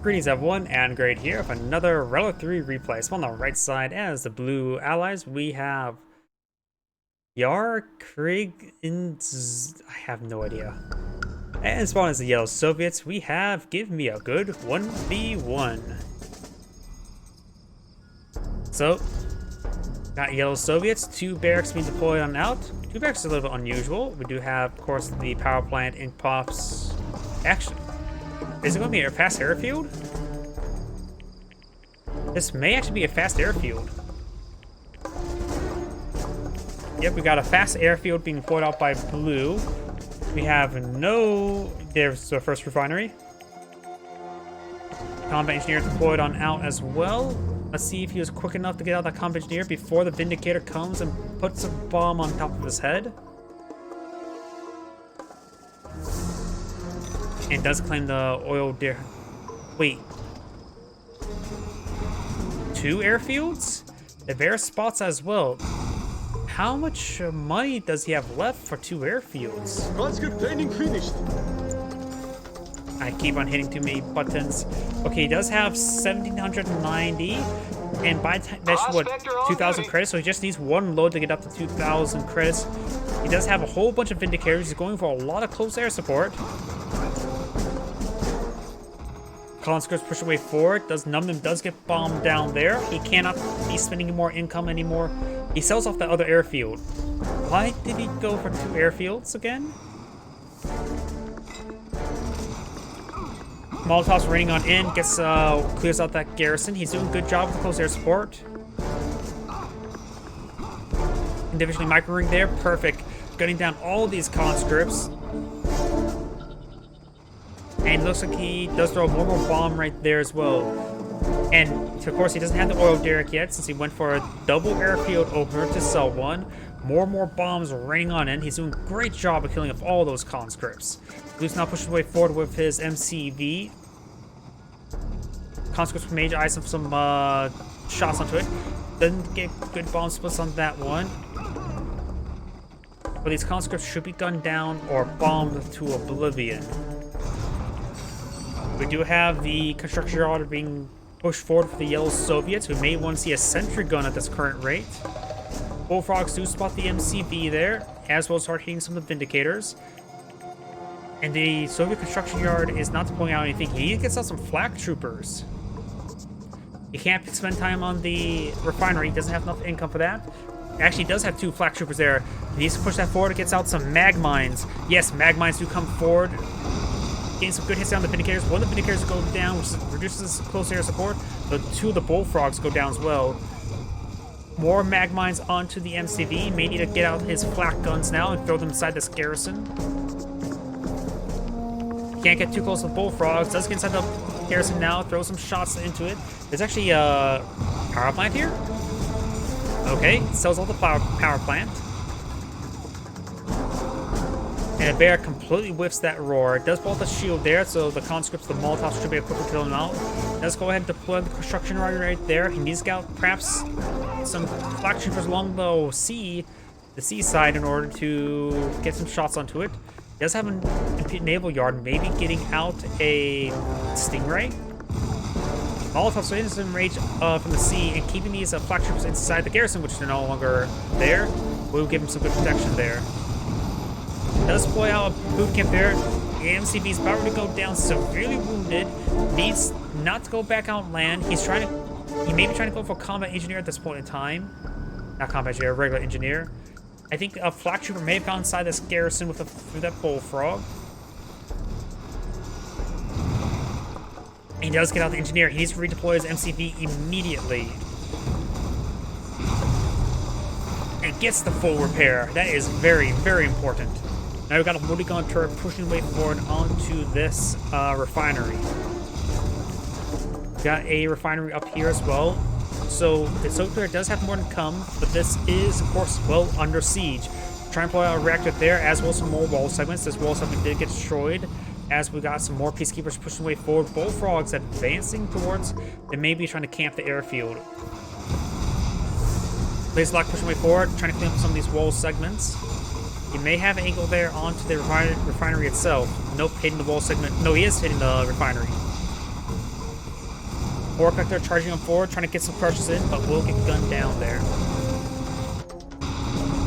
Greetings everyone, and Great here with another Relic 3 replay. So on the right side, as the blue allies, we have yraKRGINQZAmaAAAAAO. I have no idea. And spawn as the yellow Soviets, we have GiveMeGood1v1. So, got yellow Soviets, 2 barracks being deployed on out. 2 barracks is a little bit unusual. We do have, of course, the power plant in pops. Actually, is it going to be a fast airfield? This may actually be a fast airfield. Yep, we got a fast airfield being deployed out by blue. We have no... There's the first refinery. Combat engineer deployed on out as well. Let's see if he was quick enough to get out that combat engineer before the Vindicator comes and puts a bomb on top of his head. And does claim the oil der... Wait. 2 airfields? The various spots as well. How much money does he have left for 2 airfields? Conscript training finished. I keep on hitting too many buttons. Okay, he does have 1,790. And by the time that's what, 2,000 credits, so he just needs 1 load to get up to 2,000 credits. He does have a whole bunch of Vindicators. He's going for a lot of close air support. Conscripts push away forward. Numnum does get bombed down there. He cannot be spending more income anymore. He sells off the other airfield. Why did he go for 2 airfields again? Molotov's raining on in, clears out that garrison. He's doing a good job with the close air support. Individually micro-ring there, perfect. Gunning down all of these conscripts. And it looks like he does throw one more bomb right there as well. And, of course, he doesn't have the oil derrick yet since he went for a double airfield opener to sell one. More and more bombs raining on in. He's doing a great job of killing off all those conscripts. Blue's now pushing way forward with his MCV. Conscripts from Major Ice some shots onto it. Doesn't get good bomb splits on that one. But these conscripts should be gunned down or bombed to oblivion. We do have the construction yard being pushed forward for the yellow Soviets, who may want to see a sentry gun at this current rate. Bullfrogs do spot the MCV there, as well as start hitting some of the Vindicators. And the Soviet construction yard is not deploying out anything. He gets out some flak troopers. He can't spend time on the refinery. He doesn't have enough income for that. Actually, he does have 2 flak troopers there. He needs to push that forward. It gets out some mag mines. Yes, mag mines do come forward. Getting some good hits down the Vindicators. One of the Vindicators go down, which reduces close air support. The 2 of the Bullfrogs go down as well. More mag mines onto the MCV. May need to get out his flak guns now and throw them inside this garrison. Can't get too close to the Bullfrogs. Does get inside the garrison now. Throw some shots into it. There's actually a power plant here. Okay, sells all the power plant. And a bear completely whiffs that roar. It does pull out the shield there, so the conscripts, the Molotovs should be able to quickly kill him out. Let's go ahead and deploy the construction yard right there. He needs to get out perhaps some flak troopers along the seaside in order to get some shots onto it. He does have a naval yard, maybe getting out a Stingray. Molotovs is in range from the sea and keeping these flak troopers inside the garrison, which are no longer there. Will give him some good protection there. Does deploy out a boot camp there. The MCV is about to go down, severely wounded. Needs not to go back out land. He may be trying to go for a combat engineer at this point in time. Not combat engineer, regular engineer. I think a flak trooper may have gone inside this garrison with that bullfrog. And he does get out the engineer. He needs to redeploy his MCV immediately. And gets the full repair. That is very, very important. Now we've got a multi-gun turret pushing way forward onto this refinery. Got a refinery up here as well. So the Soviet player does have more to come, but this is, of course, well under siege. Trying to pull out a reactor there, as well as some more wall segments. This wall segment did get destroyed, as we got some more peacekeepers pushing way forward. Bullfrogs advancing towards. They may be trying to camp the airfield. Blaze Lock pushing way forward, trying to clean up some of these wall segments. He may have an angle there onto the refinery itself. Nope, hitting the wall segment. No, he is hitting the refinery. Ore collector charging on forward, trying to get some crushes in, but will get gunned down there.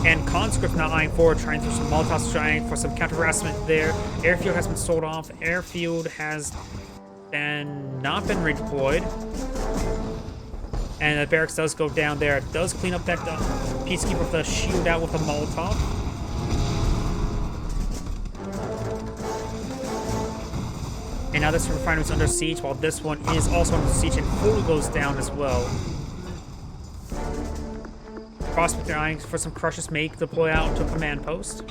And conscript now eyeing forward, trying to throw some Molotovs, trying for some counter harassment there. Airfield has been sold off. Airfield has not been redeployed. And the barracks does go down there. It does clean up that Peacekeeper with the shield out with a Molotov. And now this refinery is under siege, while this one is also under siege and fully goes down as well. Prospector eyeing for some crushes may deploy out to a command post.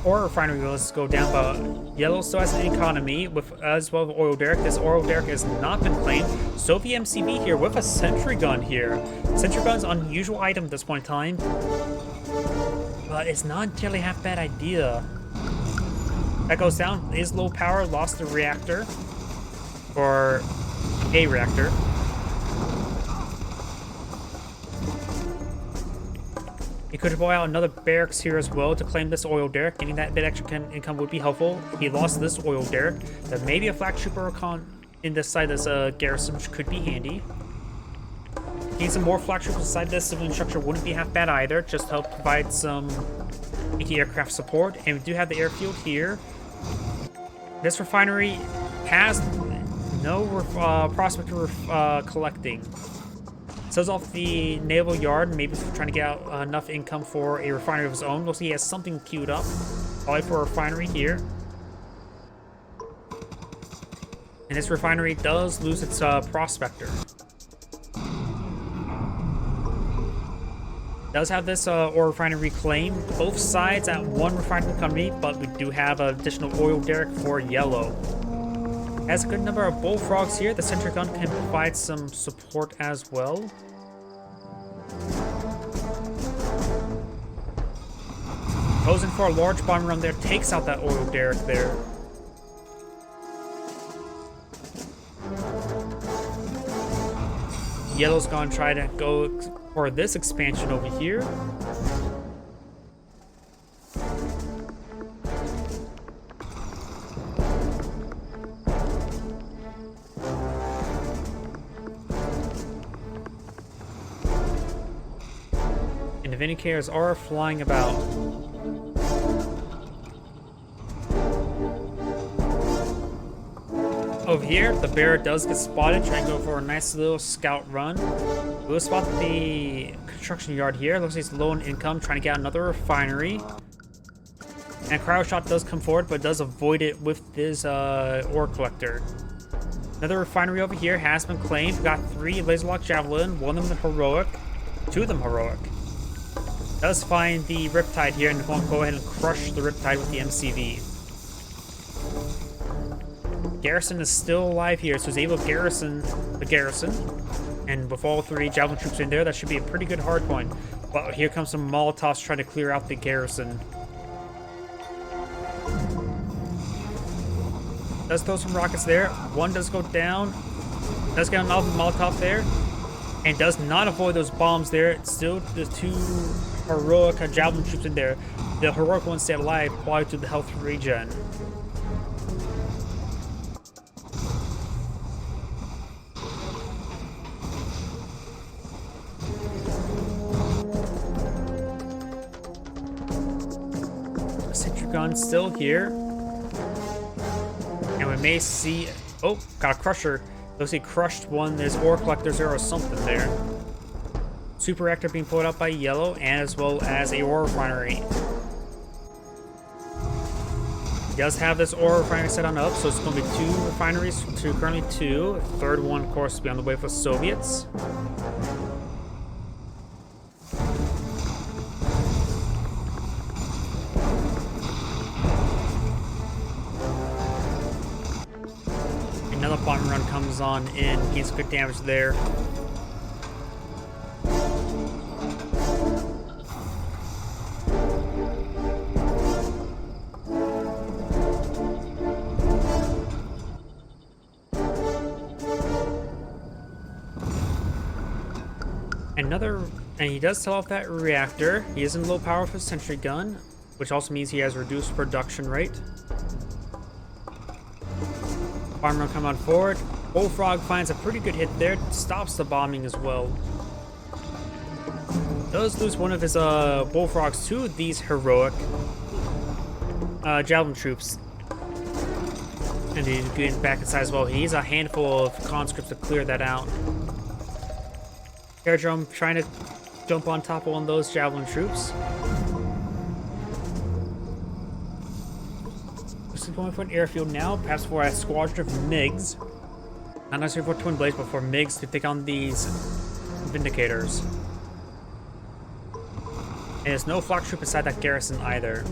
Ore refinery will go down, but yellow still has an economy with as well as oil derrick. This oil derrick has not been claimed. Soviet MCV here with a sentry gun here. Sentry gun's an unusual item at this point in time, but it's not entirely half bad idea. That goes down. Is low power, lost the reactor, or a reactor. He could deploy out another barracks here as well to claim this oil derrick. Getting that bit extra income would be helpful. He lost this oil derrick. There may be a flak trooper recon in this side as a garrison, which could be handy. Getting some more flak troopers inside this civilian structure wouldn't be half bad either, just to help provide some anti-aircraft support. And we do have the airfield here. This refinery has no prospector collecting. Sells off the naval yard, maybe trying to get out enough income for a refinery of his own. We'll see he has something queued up, probably for a refinery here. And this refinery does lose its prospector. Does have this ore refinery reclaimed. Both sides at one refinery company, but we do have an additional oil derrick for yellow. Has a good number of bullfrogs here. The sentry gun can provide some support as well. Goes in for a large bomb run there, takes out that oil derrick there. Yellow's gonna try to go for this expansion over here. And the Vindicators are flying about. Over here, the bear does get spotted, trying to go for a nice little scout run. We'll spot the construction yard here. Looks like he's low on income, trying to get another refinery. And cryo shot does come forward, but does avoid it with his ore collector. Another refinery over here has been claimed. We got 3 laser lock javelin, 1 of them heroic, 2 of them heroic. Does find the Riptide here and won't go ahead and crush the Riptide with the MCV. Garrison is still alive here, so he's able to garrison the garrison. And with all 3 javelin troops in there, that should be a pretty good hardpoint. But here comes some Molotovs trying to clear out the garrison. Does throw some rockets there. 1 does go down. Does get another Molotov there. And does not avoid those bombs there. It's still the 2 heroic javelin troops in there. The heroic ones stay alive, probably to the health regen. Sentry gun still here. And we may see... Oh, got a crusher. Looks like he crushed one. There's ore collectors there or something there. Super reactor being pulled out by yellow, and as well as a ore refinery. He does have this ore refinery set on up, so it's going to be 2 refineries, currently 2. A third one, of course, will be on the way for Soviets. Another bomb run comes on in, gains good damage there. And he does sell off that reactor. He is in low power for sentry gun. which also means he has reduced production rate. Bomber come on forward. Bullfrog finds a pretty good hit there, stops the bombing as well. Does lose one of his bullfrogs to these heroic javelin troops. And he's getting back inside as well. He needs a handful of conscripts to clear that out. Aerodrome trying to jump on top of one of those javelin troops. This is going for an airfield now, perhaps for a squadron of MiGs. Not necessarily for Twin Blades, but for MiGs to take on these Vindicators. And there's no flak troop inside that garrison either.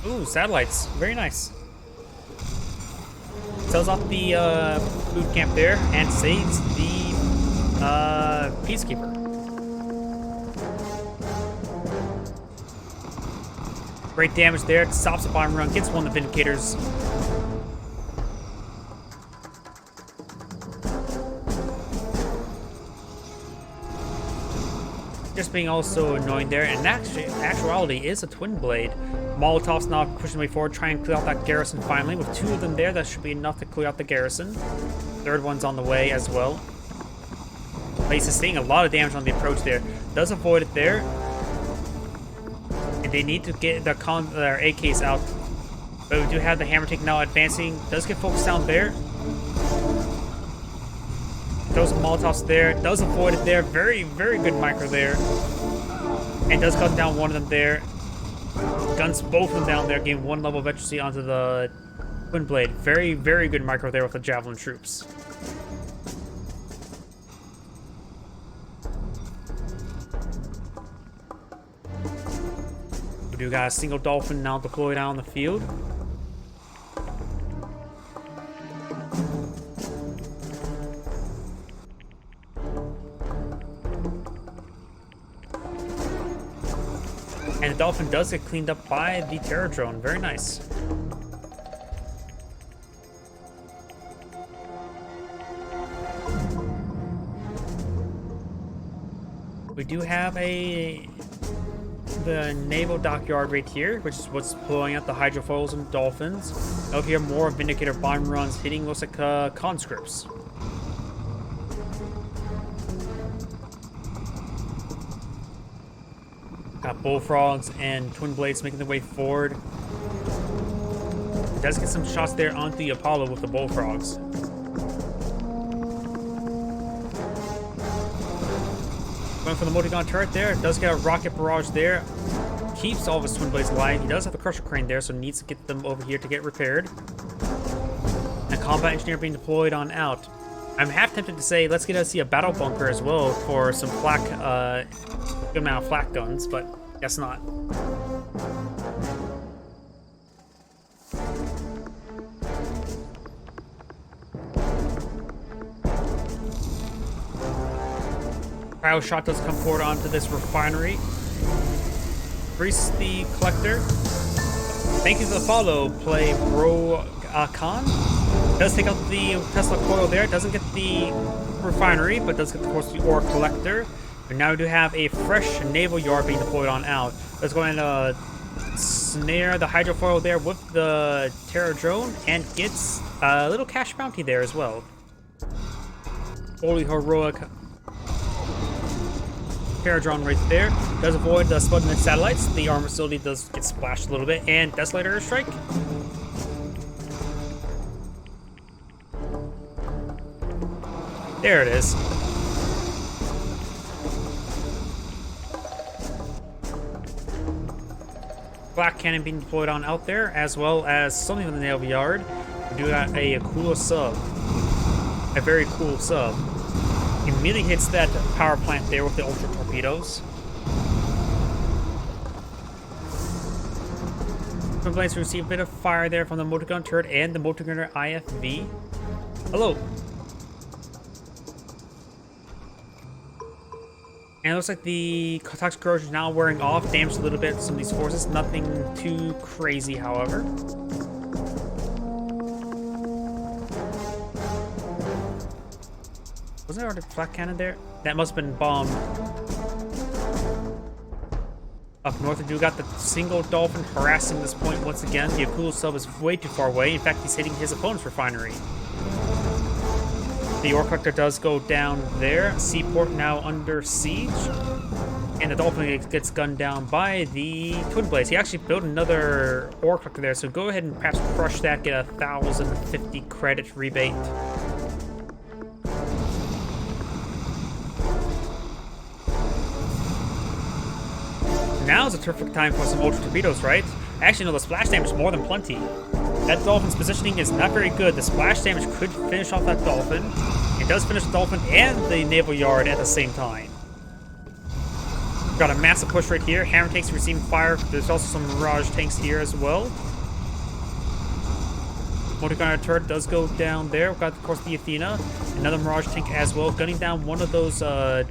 Ooh, satellites. Very nice. Sells off the food camp there and saves the Peacekeeper. Great damage there. Stops the bomb run. Gets one of the Vindicators. Just being also annoying there, and actuality is a Twin Blade. Molotov's now pushing way forward, trying to clear out that garrison finally. With two of them there, that should be enough to clear out the garrison. Third one's on the way as well. But he's sustaining a lot of damage on the approach there. Does avoid it there. And they need to get their AKs out. But we do have the hammer tank now advancing. Does get focused down there. Throws some Molotovs there. Does avoid it there. Very, very good micro there. And does cut down one of them there. Guns both of them down there, gaining one level of efficiency onto the Twin Blade. Very, very good micro there with the Javelin troops. We do got a single Dolphin now deployed out on the field. And the Dolphin does get cleaned up by the Terror Drone. Very nice. We do have the naval dockyard right here, which is what's blowing out the hydrofoils and Dolphins. Over here, more Vindicator bomb runs hitting looks like conscripts. Got Bullfrogs and Twin Blades making their way forward. Does get some shots there onto the Apollo with the Bullfrogs. Going for the multi-gun turret there. Does get a rocket barrage there. Keeps all of his Twin Blades alive. He does have a Crusher Crane there, so needs to get them over here to get repaired. And Combat Engineer being deployed on out. I'm half tempted to say, let's get to see a battle bunker as well for some flak, good amount of flak guns, but guess not. Cryo shot does come forward onto this refinery. Grease the collector. Thank you for the follow, play Bro Khan. Does take out the Tesla coil there. Doesn't get the refinery, but does get, of course, the ore collector. And now we do have a fresh naval yard being deployed on out. Let's go ahead and snare the hydrofoil there with the Terror Drone and gets a little cash bounty there as well. Fully heroic Terror Drone right there. Does avoid the Sputnik satellites. The armor facility does get splashed a little bit. And Desolator Airstrike. There it is. Black Cannon being deployed on out there, as well as something in the naval yard. We do got a cool sub. A very cool sub. Immediately hits that power plant there with the ultra torpedoes. Twin Blades receive a bit of fire there from the motor gun turret and the motor gunner IFV. Hello. And it looks like the toxic corrosion is now wearing off, damaged a little bit some of these forces. Nothing too crazy, however. Wasn't there already a flak cannon there? That must have been bombed. Up north, we do got the single dolphin harassing this point once again. The Akulu sub is way too far away. In fact, he's hitting his opponent's refinery. The ore collector does go down there. Seaport now under siege. And the dolphin gets gunned down by the Twin Blades. He actually built another ore collector there, so go ahead and perhaps crush that, get 1,050 credit rebate. Now's a terrific time for some ultra torpedoes, right? Actually, no, the splash damage is more than plenty. That dolphin's positioning is not very good. The splash damage could finish off that dolphin. It does finish the dolphin and the naval yard at the same time. Got a massive push right here. Hammer tanks receiving fire. There's also some Mirage tanks here as well. Motor turret does go down there. We've got, of course, the Athena. Another Mirage tank as well. Gunning down one of those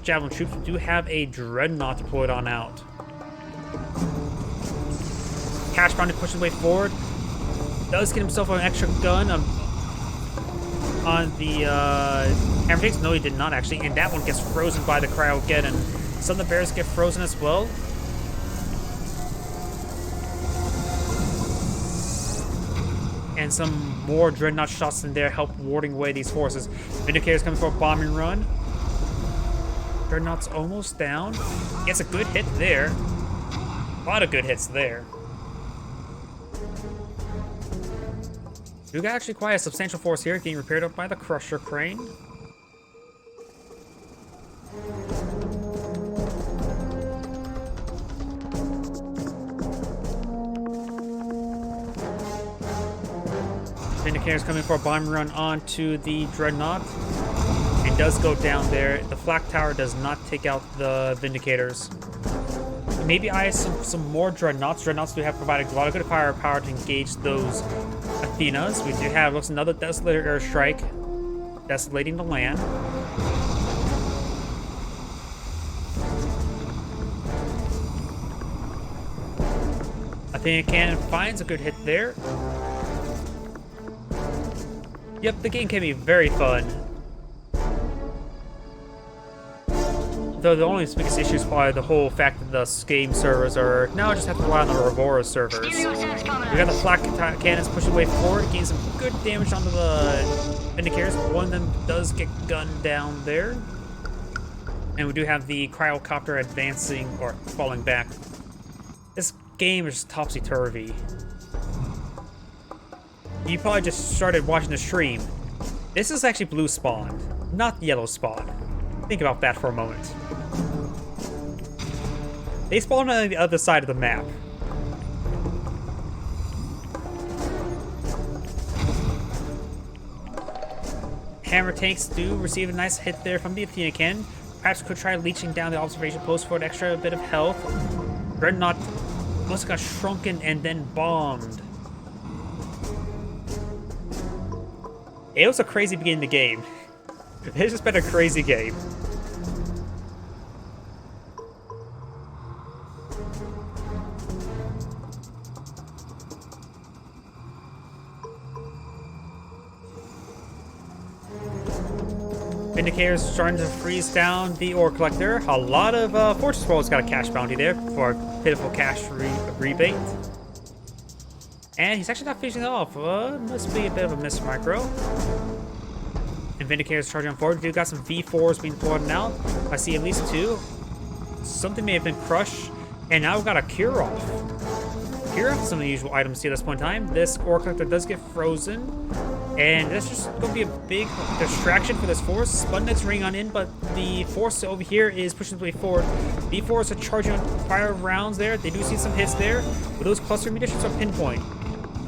Javelin troops. We do have a Dreadnought deployed on out. Cash Bounty pushes way forward. Does get himself an extra gun on the Hammer tanks. No, he did not actually. And that one gets frozen by the Cryogeddon. Some of the bears get frozen as well. And some more Dreadnought shots in there help warding away these forces. Vindicator's coming for a bombing run. Dreadnought's almost down. Gets a good hit there. A lot of good hits there. We got actually quite a substantial force here, getting repaired up by the Crusher crane. Vindicator's coming for a bomb run onto the Dreadnought. It does go down there. The flak tower does not take out the Vindicators. Maybe I have some more Dreadnoughts. Dreadnoughts do have provided a lot of good firepower to engage those Athenas. We do have, looks, another Desolator airstrike desolating the land. Athena cannon finds a good hit there. Yep, the game can be very fun. Though the only biggest issue is probably the whole fact that the game servers are now just have to rely on the Aurora servers. We got the flak cannons pushing way forward, getting some good damage onto the Vindicators. One of them does get gunned down there. And we do have the Cryocopter advancing or falling back. This game is topsy-turvy. You probably just started watching the stream. This is actually blue spawn, not yellow spawn. Think about that for a moment. They spawn on the other side of the map. Hammer tanks do receive a nice hit there from the Athena cannon. Perhaps could try leeching down the observation post for an extra bit of health. Dreadnought must have got shrunken and then bombed. It was a crazy beginning of the game. It's just been a crazy game. Vindicator's starting to freeze down the ore collector. A lot of Fortress World's got a cash bounty there for a pitiful cash rebate. And he's actually not finishing it off. Must be a bit of a miss micro. And Vindicator's charging on forward. We've got some V4s being deployed now. I see at least two. Something may have been crushed. And now we've got a Kirov. Kirov is some unusual items here at this point in time. This ore collector does get frozen. And that's just going to be a big distraction for this force. Sputnik's ring on in, but the force over here is pushing its way forward. V4s are charging on fire rounds there. They do see some hits there. But those cluster munitions are pinpoint.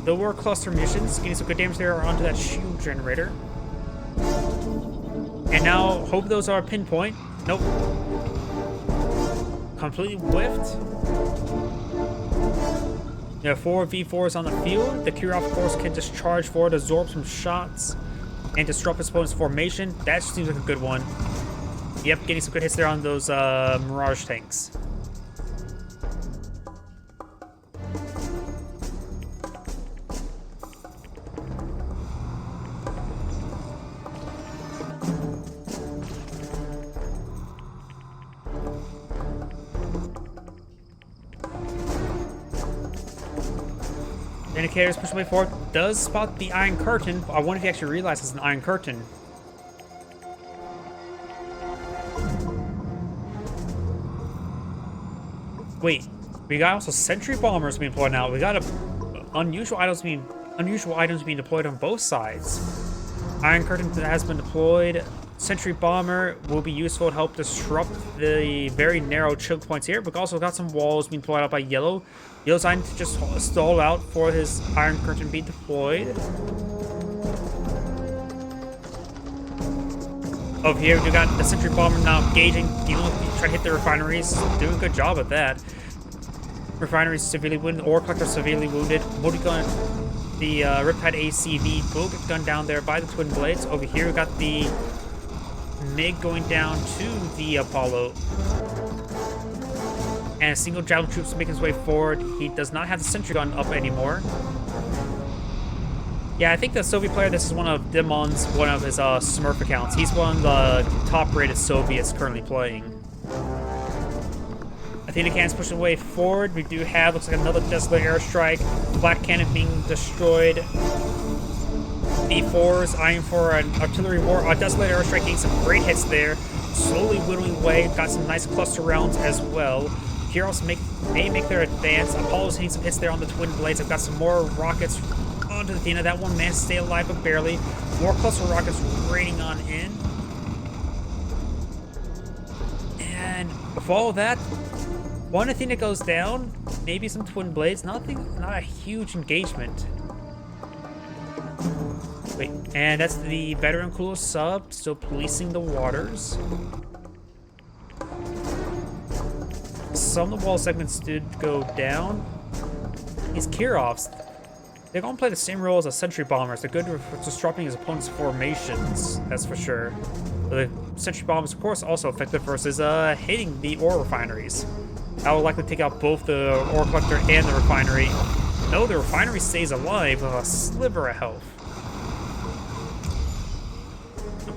There were cluster munitions, getting some good damage there onto that shield generator. And now, hope those are pinpoint. Nope. Completely whiffed. There are 4 V4s on the field. The Kirov, of course, can just charge forward, absorb some shots, and disrupt his opponent's formation. That seems like a good one. Yep, getting some good hits there on those Mirage tanks. Vindicator's pushing way forward. Does spot the Iron Curtain. I wonder if he actually realizes it's an Iron Curtain. Wait, we got also Sentry Bombers being deployed now. We got unusual items being deployed on both sides. Iron Curtain has been deployed. Sentry Bomber will be useful to help disrupt the very narrow choke points here. We've also got some walls being deployed out by Yellow. Yellow's trying to just stall out for his Iron Curtain being deployed. Over here, we got the Sentry Bomber now engaging, dealing with, trying to hit the refineries. Doing a good job at that. Refineries severely wounded, Ore Collector severely wounded. Multi-gun, the Riptide ACV will get gunned down there by the Twin Blades. Over here, we got the MiG going down to the Apollo. And a single Javelin troops making his way forward. He does not have the sentry gun up anymore. Yeah, I think the Soviet player, this is one of Demon's, one of his Smurf accounts. He's one of the top-rated Soviets currently playing. Athena cannon's pushing way forward. We do have, looks like another Desolate airstrike. Black cannon being destroyed. D4s eyeing for an artillery war. Desolate airstrike getting some great hits there. Slowly whittling away. Got some nice cluster rounds as well. Heroes may make their advance. Apollo's hitting some hits there on the Twin Blades. I've got some more rockets onto Athena. That one managed to stay alive, but barely. More cluster rockets raining on in. And before all that, one Athena goes down. Maybe some Twin Blades. Not a huge engagement. Wait, and that's the veteran cooler sub, still policing the waters. Some of the wall segments did go down. These Kirovs, they're going to play the same role as the Sentry Bombers. They're good for disrupting his opponent's formations, that's for sure. But the Sentry Bombers, of course, also effective versus hitting the ore refineries. That will likely take out both the ore collector and the refinery. No, the refinery stays alive with a sliver of health.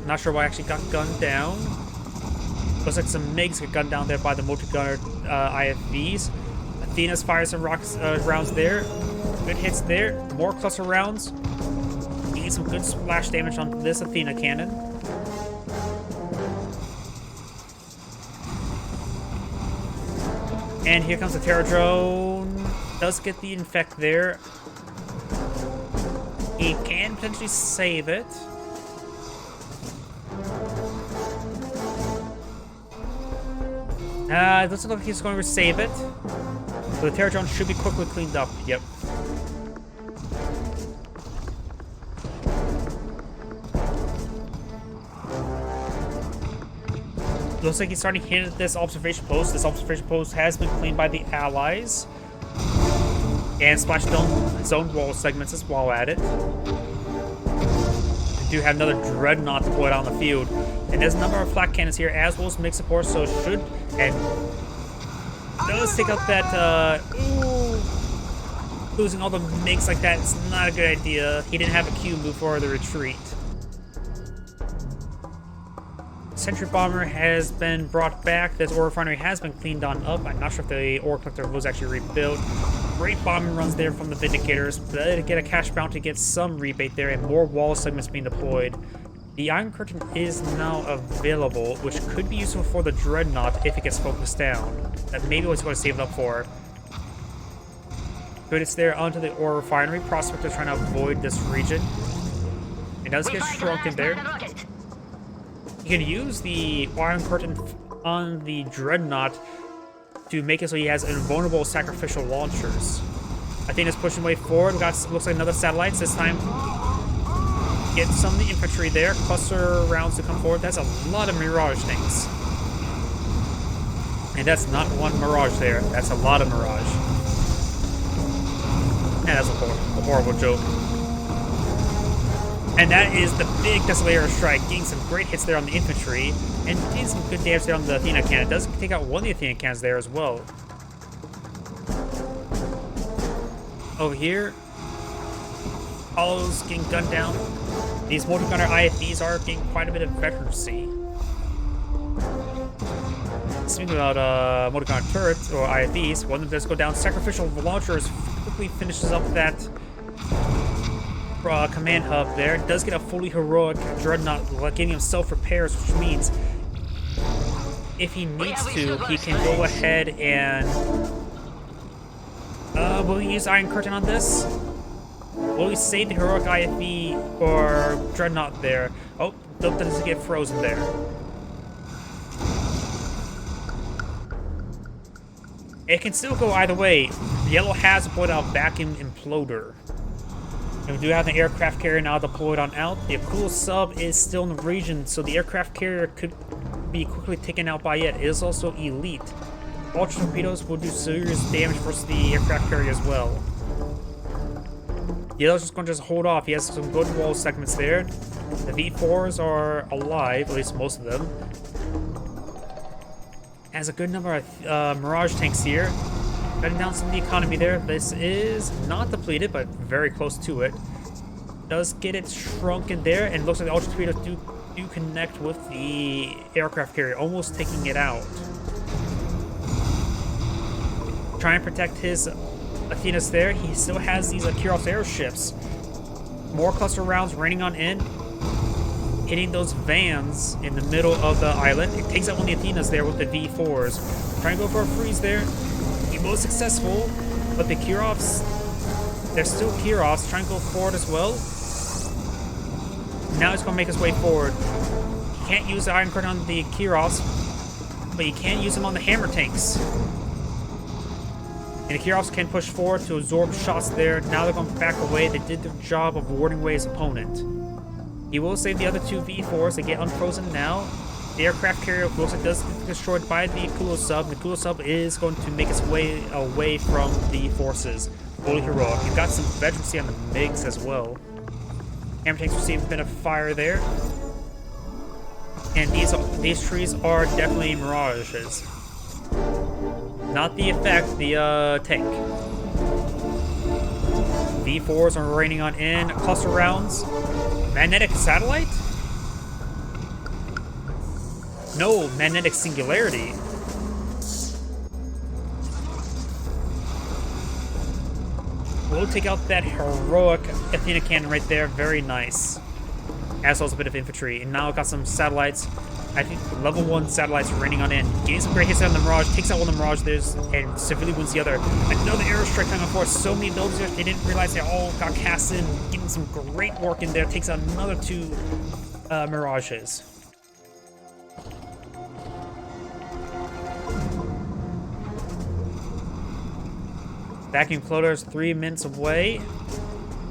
Not sure why I actually got gunned down. Looks like some MiGs get gunned down there by the multi-gunner IFVs. Athena's fires some rounds there. Good hits there. More cluster rounds. Getting some good splash damage on this Athena cannon. And here comes the Terror Drone. Does get the infect there. He can potentially save it. It doesn't look like he's going to save it. So the Terror Drone should be quickly cleaned up. Yep. Looks like he's starting to hit at this observation post. This observation post has been cleaned by the allies. And splash zone wall segments as well at it. We do have another Dreadnought deployed on the field. And there's a number of flak cannons here, as well as MiG support, so should, and does take out that, losing all the MiGs like that is not a good idea. He didn't have a Q move for the retreat. Sentry Bomber has been brought back. This ore refinery has been cleaned on up. I'm not sure if the ore collector was actually rebuilt. Great bombing runs there from the Vindicators. But to get a cash bounty, get some rebate there, and more wall segments being deployed. The Iron Curtain is now available, which could be useful for the Dreadnought if it gets focused down. That maybe was going to save it up for. Good, it's there onto the ore refinery. Prospector trying to avoid this region. It does get shrunken there. You can use the Iron Curtain on the Dreadnought to make it so he has invulnerable sacrificial launchers. I think it's pushing way forward. We got, looks like another satellites this time. Get some of the infantry there. Cluster rounds to come forward. That's a lot of Mirage things. And that's not one Mirage there. That's a lot of Mirage. And that's a horrible joke. And that is the big Desolator strike, getting some great hits there on the infantry, and getting some good damage there on the Athena cannon. It does take out one of the Athena cannons there as well. Over here, Apollo's getting gunned down. These multi-gunner IFVs are getting quite a bit of veterancy. Speaking about multi-gunner turrets or IFVs, one of them does go down. Sacrificial launchers quickly finishes up that command hub there. Does get a fully heroic dreadnought, giving him self-repairs, which means if he needs to, he can go ahead and... will he use Iron Curtain on this? Will he save the heroic IFV or dreadnought there? Oh, nope, doesn't get frozen there. It can still go either way. Yellow has deployed out vacuum imploder. And we do have the aircraft carrier now deployed on out. The cool sub is still in the region, so the aircraft carrier could be quickly taken out by it. It is also elite. Ultra torpedoes will do serious damage versus the aircraft carrier as well. Yellow's just going to hold off. He has some good wall segments there. The V4s are alive, at least most of them. Has a good number of Mirage tanks here. Cutting down some of the economy there. This is not depleted, but very close to it. Does get it shrunken there, and looks like the Ultra Torpedoes do connect with the aircraft carrier, almost taking it out. Try and protect his Athenas there. He still has these Kirov's airships. More cluster rounds raining on in. Hitting those vans in the middle of the island. It takes out one of the Athenas there with the V4s. Trying to go for a freeze there. He was successful, but the Kirovs, they're still Kirovs. Trying to go forward as well. Now he's going to make his way forward. He can't use the Iron Curtain on the Kirovs, but he can use them on the hammer tanks. And the Kirovs can push forward to absorb shots there. Now they're going to back away. They did their job of warding away his opponent. He will save the other two V4s. They get unfrozen now. The aircraft carrier looks like does get destroyed by the Kulo sub. The Kulo sub is going to make its way away from the forces. Fully heroic. You've got some veterancy on the MiGs as well. Hammer tanks receive a bit of fire there. And these trees are definitely mirages. Not the effect, the tank. V4s are raining on in. Cluster rounds. Magnetic satellite? No, magnetic singularity. We'll take out that heroic Athena cannon right there. Very nice. As well as a bit of infantry. And now got some satellites. I think level 1 satellites raining on in. Getting some great hits on the Mirage. Takes out one of the Mirage there and severely wounds the other. Another aerostrike coming on forward. So many buildings there. They didn't realize they all got cast in. Getting some great work in there. Takes out another 2 Mirages. Vacuum Cloder is 3 minutes away.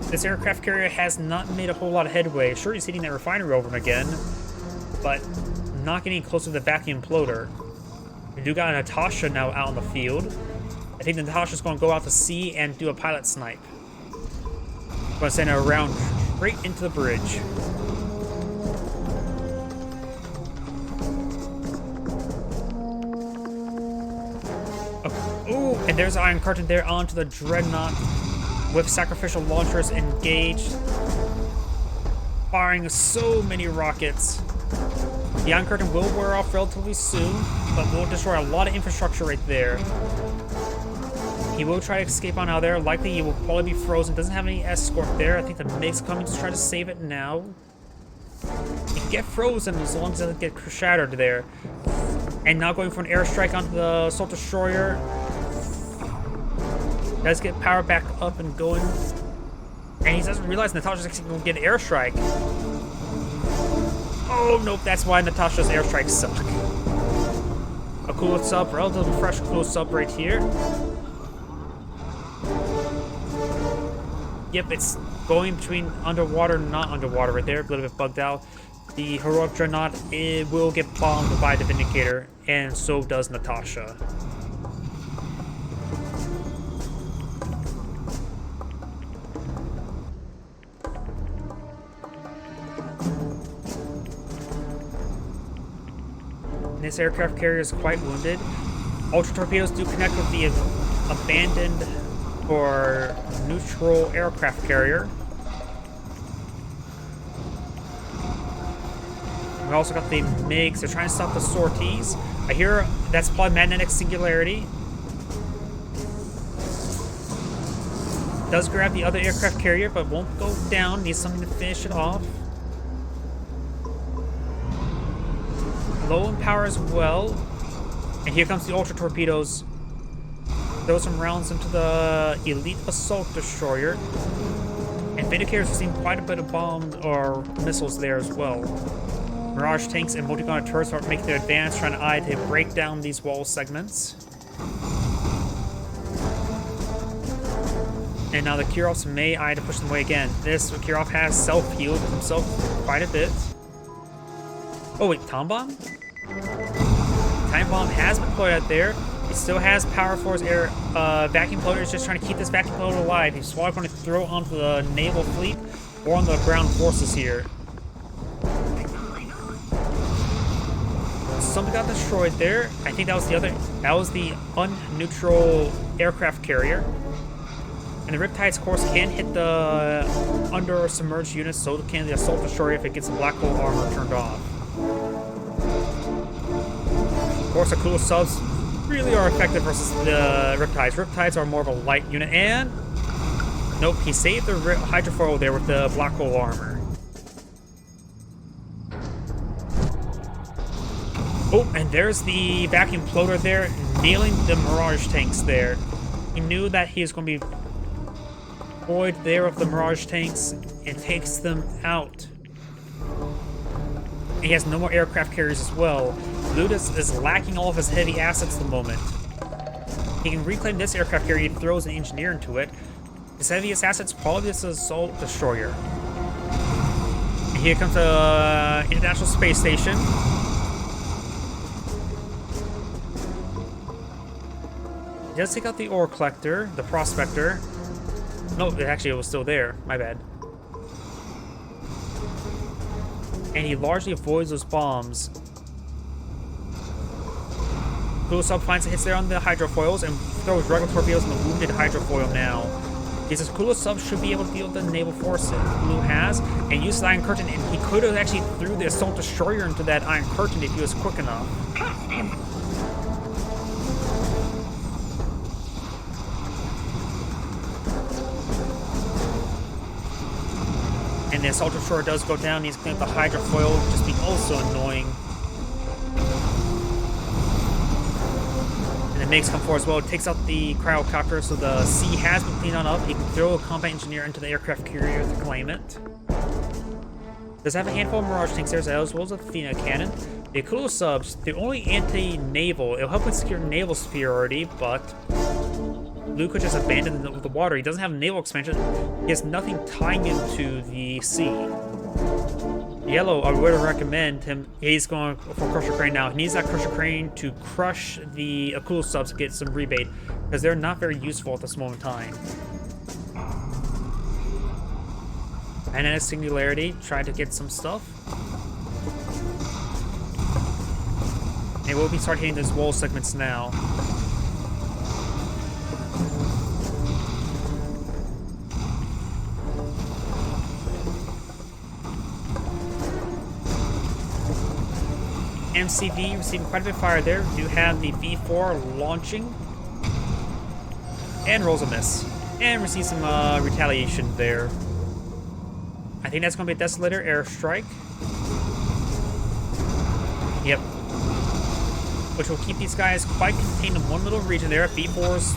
This aircraft carrier has not made a whole lot of headway. Sure, he's hitting that refinery over and again, but not getting close to the vacuum imploder. We do got a Natasha now out in the field. I think the Natasha's going to go out to sea and do a pilot snipe. I'm going to send her around straight into the bridge. Oh, and there's Iron Curtain there onto the Dreadnought with sacrificial launchers engaged. Firing so many rockets. The Iron Curtain will wear off relatively soon, but will destroy a lot of infrastructure right there. He will try to escape on out there. Likely he will probably be frozen. Doesn't have any escort there. I think the MiG's coming to try to save it now. He can get frozen as long as it doesn't get shattered there. And now going for an airstrike onto the Assault Destroyer. Does get power back up and going. And he doesn't realize Natasha's actually going to get an airstrike. Oh, nope, that's why Natasha's airstrikes suck. A cool sub, relatively fresh cool sub right here. Yep, it's going between underwater and not underwater right there. A little bit bugged out. The heroic Dreadnought, it will get bombed by the Vindicator, and so does Natasha. This aircraft carrier is quite wounded. Ultra torpedoes do connect with the abandoned or neutral aircraft carrier. We also got the MiGs. They're trying to stop the sorties. I hear that's probably magnetic singularity. Does grab the other aircraft carrier, but won't go down. Needs something to finish it off. Low in power as well. And here comes the Ultra Torpedoes. Throw some rounds into the Elite Assault Destroyer. And Vindicators receiving quite a bit of bombs or missiles there as well. Mirage tanks and multi-gunner turrets are making their advance, trying to break down these wall segments. And now the Kirovs may to push them away again. This Kirov has self-healed himself quite a bit. Oh wait, Time Bomb? Time Bomb has been deployed out there. He still has power for his air vacuum floater. He's just trying to keep this vacuum floater alive. He's probably going to throw it onto the naval fleet or on the ground forces here. Something got destroyed there. I think that was the unneutral aircraft carrier. And the Riptides, of course, can hit the under-submerged units, so can the Assault Destroyer if it gets the Black Hole armor turned off. Of course, the Akula subs really are effective versus the Riptides. Riptides are more of a light unit, and nope, he saved the hydrofoil there with the Black Hole armor. Oh, and there's the vacuum floater there, nailing the Mirage tanks there. He knew that he was going to be void there of the Mirage tanks and takes them out. He has no more aircraft carriers as well. Ludus is lacking all of his heavy assets at the moment. He can reclaim this aircraft carrier, he throws an engineer into it. His heaviest assets probably this Assault Destroyer. And here comes the International Space Station. He does take out the Ore Collector, the Prospector. No, actually it was still there. My bad. And he largely avoids those bombs. Blue Sub finds hits there on the hydrofoils and throws regular torpedoes on the wounded hydrofoil now. He says Kula Sub should be able to deal with the naval forces. Blue has, and uses Iron Curtain, and he could have actually threw the Assault Destroyer into that Iron Curtain if he was quick enough. And the Assault Destroyer does go down. He's cleaning up the hydrofoil, just being also annoying. And the MiGs come forward as well. It takes out the cryocopter, so the C has been cleaned on up. He can throw a combat engineer into the aircraft carrier to claim it. Does have a handful of Mirage tanks there as well as a Athena cannon. The Akula subs, they're only anti-naval. It'll help with secure naval superiority, but Blue could just abandon the water. He doesn't have naval expansion. He has nothing tying him to the sea. Yellow, I would recommend him. He's going for Crusher Crane now. He needs that Crusher Crane to crush the Akula subs to get some rebate, because they're not very useful at this moment in time. And then a Singularity, try to get some stuff. And we'll be start hitting those wall segments now. MCV receiving quite a bit of fire there. Do have the V4 launching. And rolls a miss. And receives some retaliation there. I think that's going to be a Desolator airstrike. Yep. Which will keep these guys quite contained in one little region there. V4s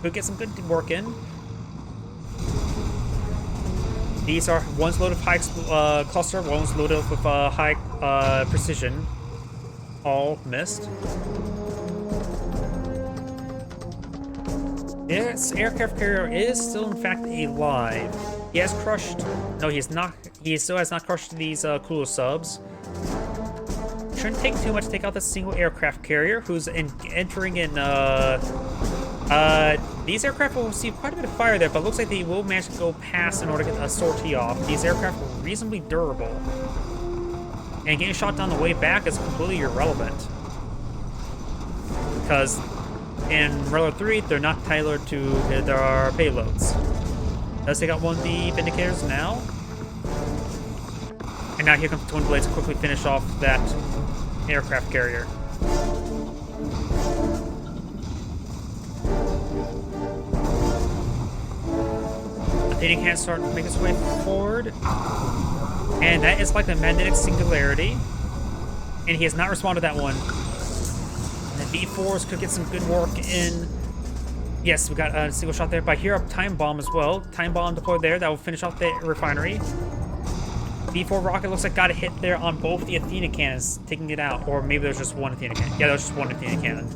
could get some good work in. These are, one's loaded with high cluster, one's loaded with high precision. All missed. This aircraft carrier is still, in fact, alive. He has crushed. No, he is not. He still has not crushed these Kula subs. Shouldn't take too much to take out this single aircraft carrier, who's entering in. These aircraft will receive quite a bit of fire there, but it looks like they will manage to go past in order to get a sortie off. These aircraft are reasonably durable. And getting shot down the way back is completely irrelevant. Because in Raider 3, they're not tailored to their payloads. Does take out one of the Vindicators now. And now here comes the Twin Blades to quickly finish off that aircraft carrier. Athena can't start to make its way forward. And that is like the magnetic singularity. And he has not responded to that one. And the B4s could get some good work in. Yes, we got a single shot there. But here, a time bomb as well. Time bomb deployed there. That will finish off the refinery. B4 rocket looks like got a hit there on both the Athena cannons, taking it out. Or maybe there's just one Athena cannon. Yeah, there was just one Athena cannon.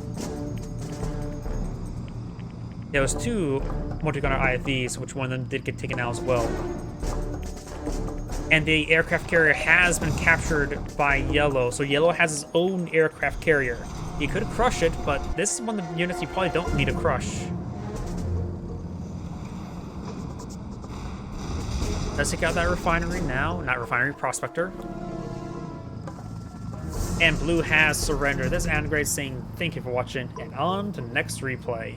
There was two multi-gunner IFVs, which one of them did get taken out as well. And the aircraft carrier has been captured by Yellow, so Yellow has his own aircraft carrier. He could crush it, but this is one of the units you probably don't need to crush. Let's take out that refinery now. Not refinery, prospector. And Blue has surrendered. This is Anagrade saying thank you for watching, and on to next replay.